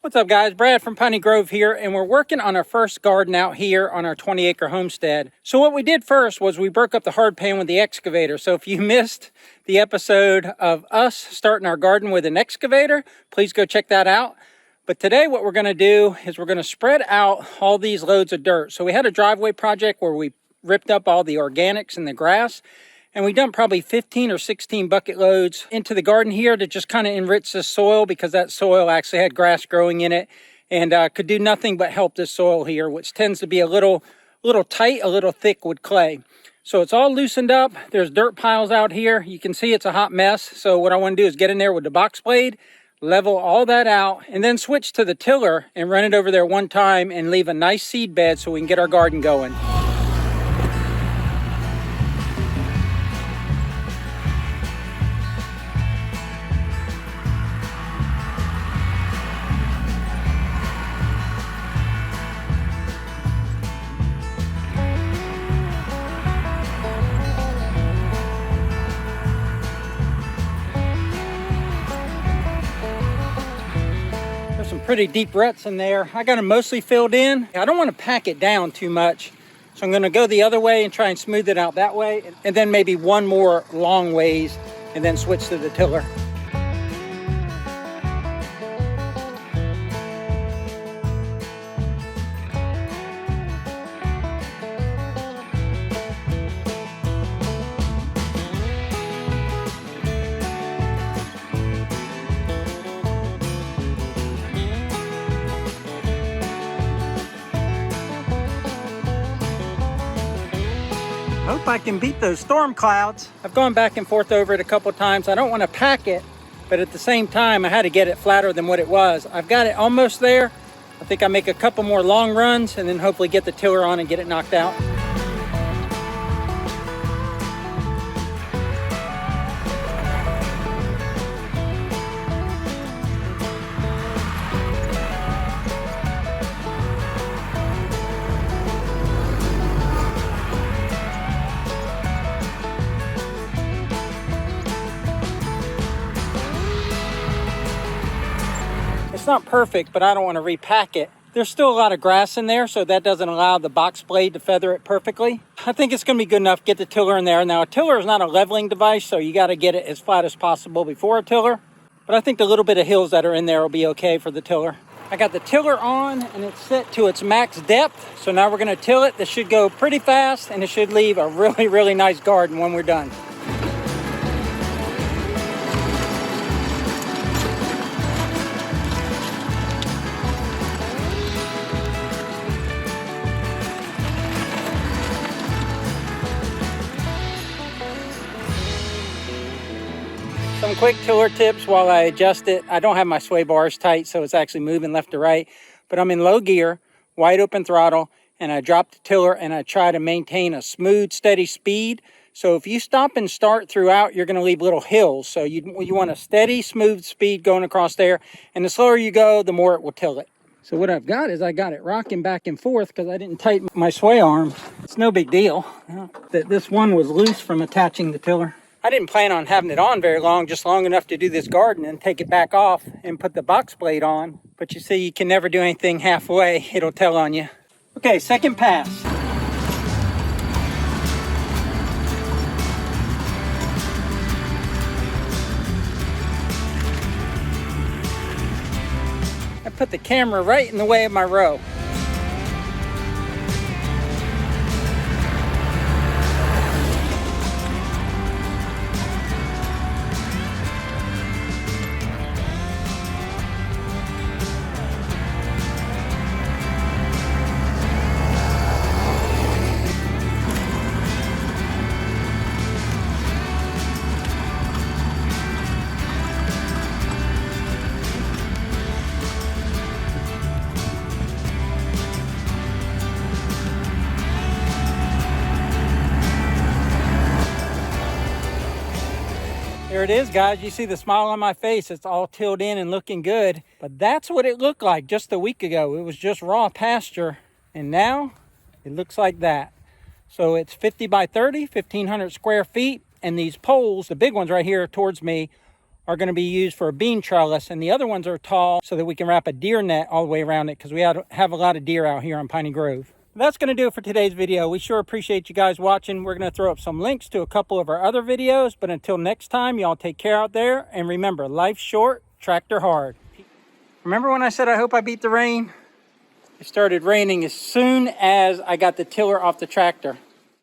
What's up, guys? Brad from Piney Grove here, and we're working on our first garden out here on our 20-acre homestead. So what we did first was we broke up the hard pan with the excavator. So if you missed the episode of us starting our garden with an excavator, please go check that out. But today what we're going to do is we're going to spread out all these loads of dirt. So we had a driveway project where we ripped up all the organics and the grass, and we dumped probably 15 or 16 bucket loads into the garden here to just kind of enrich the soil, because that soil actually had grass growing in it and could do nothing but help this soil here, which tends to be a little tight, a little thick with clay. So it's all loosened up. There's dirt piles out here. You can see it's a hot mess. So what I want to do is get in there with the box blade, level all that out, and then switch to the tiller and run it over there one time and leave a nice seed bed so we can get our garden going. Some pretty deep ruts in there. I got them mostly filled in. I don't want to pack it down too much, so I'm going to go the other way and try and smooth it out that way, and then maybe one more long ways and then switch to the tiller. I hope I can beat those storm clouds. I've gone back and forth over it a couple times. I don't want to pack it, but at the same time, I had to get it flatter than what it was. I've got it almost there. I think I make a couple more long runs and then hopefully get the tiller on and get it knocked out. It's not perfect, but I don't want to repack it. There's still a lot of grass in there, so that doesn't allow the box blade to feather it perfectly. I think it's going to be good enough to get the tiller in there. Now, a tiller is not a leveling device, so you got to get it as flat as possible before a tiller. But I think the little bit of hills that are in there will be okay for the tiller. I got the tiller on, and it's set to its max depth. So now we're going to till it. This should go pretty fast, and it should leave a really, really nice garden when we're done. Some quick tiller tips while I adjust it. I don't have my sway bars tight, so it's actually moving left to right. But I'm in low gear, wide open throttle, and I drop the tiller and I try to maintain a smooth, steady speed. So if you stop and start throughout, you're going to leave little hills. So you want a steady, smooth speed going across there. And the slower you go, the more it will till it. So what I've got is I got it rocking back and forth because I didn't tighten my sway arm. It's no big deal. That this one was loose from attaching the tiller. I didn't plan on having it on very long, just long enough to do this garden and take it back off and put the box blade on. But you see, you can never do anything halfway. It'll tell on you. Okay, second pass. I put the camera right in the way of my row. There it is, guys. You see the smile on my face. It's all tilled in and looking good. But that's what it looked like just a week ago. It was just raw pasture. And now it looks like that. So it's 50 by 30, 1,500 square feet. And these poles, the big ones right here towards me, are going to be used for a bean trellis, and the other ones are tall so that we can wrap a deer net all the way around it because we have a lot of deer out here on Piney Grove. That's going to do it for today's video. We sure appreciate you guys watching. We're going to throw up some links to a couple of our other videos, but until next time, y'all take care out there, and remember, life's short, tractor hard. Remember when I said I hope I beat the rain? It started raining as soon as I got the tiller off the tractor.